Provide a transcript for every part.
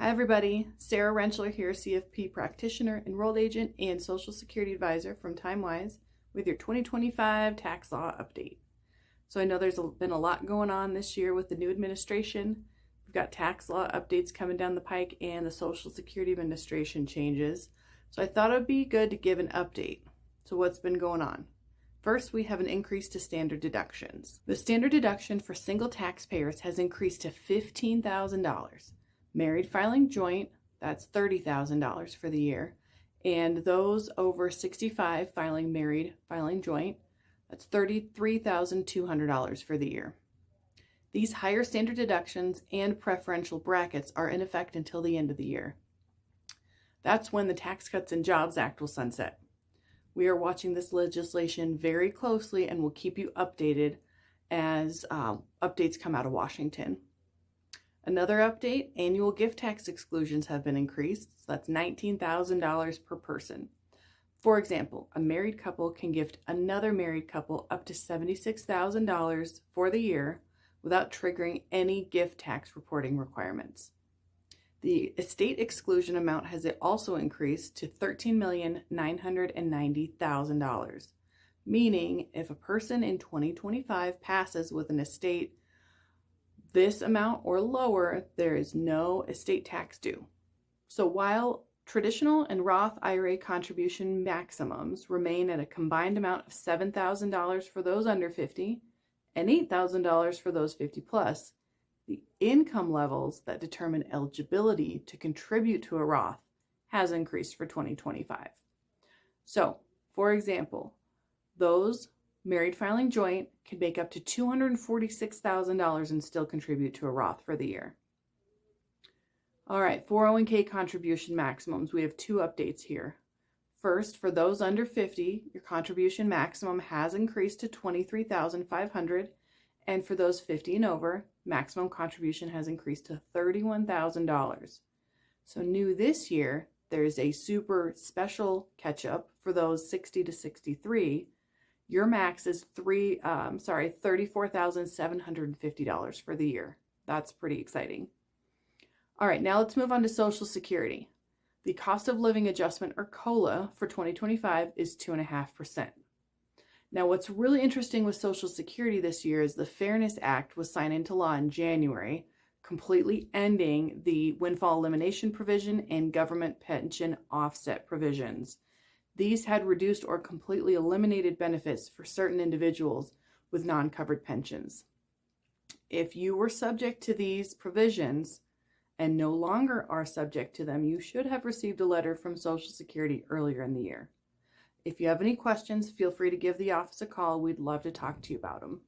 Hi everybody, Sarah Rentschler here, CFP practitioner, enrolled agent, and Social Security advisor from TimeWise with your 2025 tax law update. So I know there's been a lot going on this year with the new administration. We've got tax law updates coming down the pike and the Social Security Administration changes. So I thought it would be good to give an update. So what's been going on? First, we have an increase to standard deductions. The standard deduction for single taxpayers has increased to $15,000. Married filing joint, that's $30,000 for the year. And those over 65 filing married filing joint, that's $33,200 for the year. These higher standard deductions and preferential brackets are in effect until the end of the year. That's when the Tax Cuts and Jobs Act will sunset. We are watching this legislation very closely and will keep you updated as updates come out of Washington. Another update, annual gift tax exclusions have been increased, so that's $19,000 per person. For example, a married couple can gift another married couple up to $76,000 for the year without triggering any gift tax reporting requirements. The estate exclusion amount has also increased to $13,990,000, meaning if a person in 2025 passes with an estate this amount or lower, there is no estate tax due. So while traditional and Roth IRA contribution maximums remain at a combined amount of $7,000 for those under 50 and $8,000 for those 50 plus, the income levels that determine eligibility to contribute to a Roth has increased for 2025. So, for example, those married filing joint can make up to $246,000 and still contribute to a Roth for the year. All right, 401k contribution maximums. We have two updates here. First, for those under 50, your contribution maximum has increased to $23,500, and for those 50 and over, maximum contribution has increased to $31,000. So new this year, there's a super special catch-up for those 60 to 63. Your max is $34,750 for the year. That's pretty exciting. All right, now let's move on to Social Security. The cost of living adjustment, or COLA, for 2025 is 2.5%. Now, what's really interesting with Social Security this year is the Fairness Act was signed into law in January, completely ending the windfall elimination provision and government pension offset provisions. These had reduced or completely eliminated benefits for certain individuals with non-covered pensions. If you were subject to these provisions and no longer are subject to them, you should have received a letter from Social Security earlier in the year. If you have any questions, feel free to give the office a call. We'd love to talk to you about them.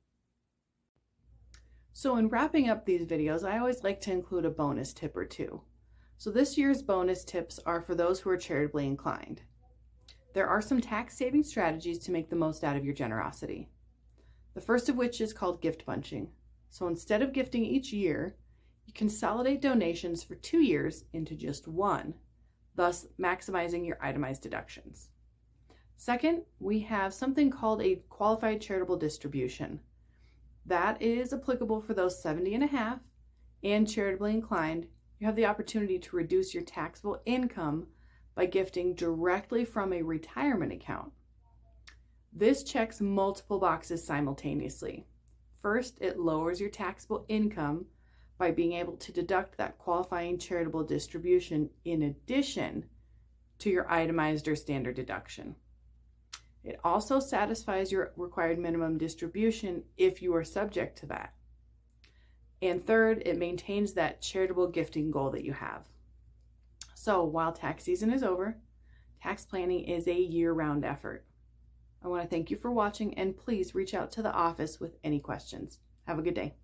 So in wrapping up these videos, I always like to include a bonus tip or two. So this year's bonus tips are for those who are charitably inclined. There are some tax-saving strategies to make the most out of your generosity. The first of which is called gift bunching. So instead of gifting each year, you consolidate donations for 2 years into just one, thus maximizing your itemized deductions. Second, we have something called a qualified charitable distribution. That is applicable for those 70 and a half and charitably inclined. You have the opportunity to reduce your taxable income by gifting directly from a retirement account. This checks multiple boxes simultaneously. First, it lowers your taxable income by being able to deduct that qualifying charitable distribution in addition to your itemized or standard deduction. It also satisfies your required minimum distribution if you are subject to that. And third, it maintains that charitable gifting goal that you have. So while tax season is over, tax planning is a year-round effort. I want to thank you for watching, and please reach out to the office with any questions. Have a good day.